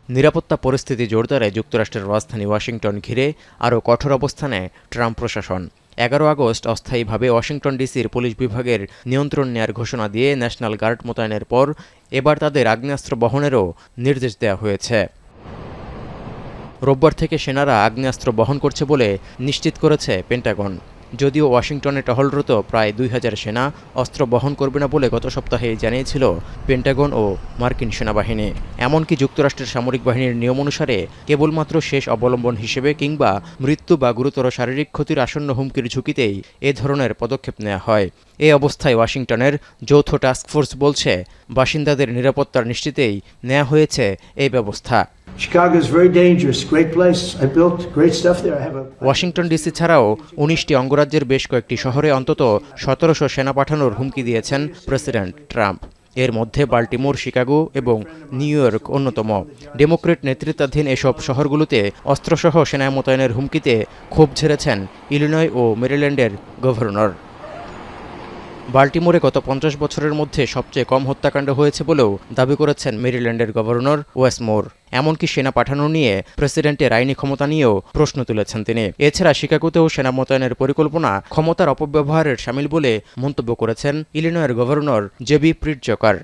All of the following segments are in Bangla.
নিরাপত্তা পরিস্থিতি জোরদারে যুক্তরাষ্ট্রের রাজধানী ওয়াশিংটন ঘিরে আরও কঠোর অবস্থানে ট্রাম্প প্রশাসন। 11 আগস্ট অস্থায়ীভাবে ওয়াশিংটন ডিসির পুলিশ বিভাগের নিয়ন্ত্রণ নেয়ার ঘোষণা দিয়ে ন্যাশনাল গার্ড মোতায়েনের পর এবার তাদের আগ্নেয়াস্ত্র বহনেরও নির্দেশ দেওয়া হয়েছে। রোববার থেকে সেনারা আগ্নেয়াস্ত্র বহন করছে বলে নিশ্চিত করেছে পেন্টাগন। যদিও ওয়াশিংটনে টহলরত প্রায় 2000 সেনা অস্ত্র বহন করবে না বলে গত সপ্তাহে জানিয়েছিল পেন্টাগন ও মার্কিন সেনাবাহিনী। এমনকি যুক্তরাষ্ট্রের সামরিক বাহিনীর নিয়ম অনুসারে কেবলমাত্র শেষ অবলম্বন হিসেবে কিংবা মৃত্যু বা গুরুতর শারীরিক ক্ষতির আসন্ন হুমকির ঝুঁকিতেই এ ধরনের পদক্ষেপ নেওয়া হয়। এই অবস্থায় ওয়াশিংটনের যৌথ টাস্কফোর্স বলছে, বাসিন্দাদের নিরাপত্তার নিশ্চিতেই নেওয়া হয়েছে এই ব্যবস্থা। ওয়াশিংটন ডিসি ছাড়াও 19টি অঙ্গরাজ্যের বেশ কয়েকটি শহরে অন্তত 1700 সেনা পাঠানোর হুমকি দিয়েছেন প্রেসিডেন্ট ট্রাম্প। এর মধ্যে বাল্টিমোর, শিকাগো এবং নিউ ইয়র্ক অন্যতম। ডেমোক্রেট নেতৃত্বাধীন এসব শহরগুলোতে অস্ত্রসহ সেনা মোতায়েনের হুমকিতে ক্ষোভ ঝেড়েছেন ইলিনয় ও মেরিল্যান্ডের গভর্নর। বাল্টিমোরে গত 50 বছরের মধ্যে সবচেয়ে কম হত্যাকাণ্ড হয়েছে বলেও দাবি করেছেন মেরিল্যান্ডের গভর্নর ওয়েস মোর। এমনকি সেনা পাঠানো নিয়ে প্রেসিডেন্টের আইনি ক্ষমতা নিয়েও প্রশ্ন তুলেছেন তিনি। এছাড়া শিকাগোতেও সেনা মোতায়েনের পরিকল্পনা ক্ষমতার অপব্যবহারের শামিল বলে মন্তব্য করেছেন ইলিনয়ের গভর্নর জেবি প্রিটজকার।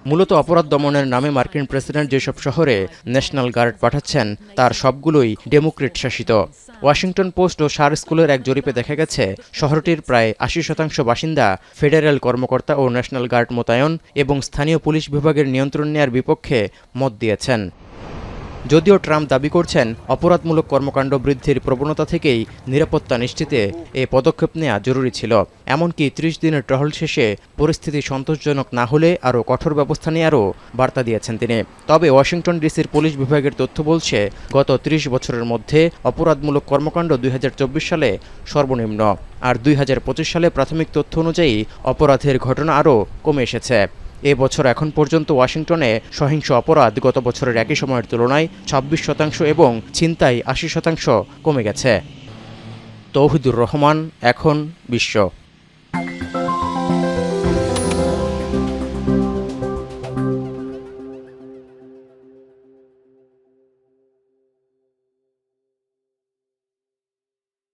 মূলত অপরাধ দমনের নামে মার্কিন প্রেসিডেন্ট যেসব শহরে ন্যাশনাল গার্ড পাঠাচ্ছেন তার সবগুলোই ডেমোক্রেট শাসিত। ওয়াশিংটন পোস্ট ও সার স্কুলের এক জরিপে দেখা গেছে, শহরটির প্রায় 80% বাসিন্দা ফেডারেল কর্মকর্তা ও ন্যাশনাল গার্ড মোতায়েন এবং স্থানীয় পুলিশ বিভাগের নিয়ন্ত্রণ নেয়ার বিপক্ষে মত দিয়েছেন। যদিও ট্রাম্প দাবি করছেন, অপরাধমূলক কর্মকাণ্ড বৃদ্ধির প্রবণতা থেকেই নিরাপত্তা নিশ্চিতে এ পদক্ষেপ নেওয়া জরুরি ছিল। এমনকি 30 দিনের টহল শেষে পরিস্থিতি সন্তোষজনক না হলে আরও কঠোর ব্যবস্থা নেওয়ারও বার্তা দিয়েছেন তিনি। তবে ওয়াশিংটন ডিসির পুলিশ বিভাগের তথ্য বলছে, গত 30 বছরের মধ্যে অপরাধমূলক কর্মকাণ্ড 2024 সালে সর্বনিম্ন, আর 2025 সালে প্রাথমিক তথ্য অনুযায়ী অপরাধের ঘটনা আরও কমে এসেছে। এ বছর এখন পর্যন্ত ওয়াশিংটনে সহিংস অপরাধ গত বছরের একই সময়ের তুলনায় 26% এবং ছিনতাই 80% কমে গেছে। তৌহিদুর রহমান, এখন বিশ্ব।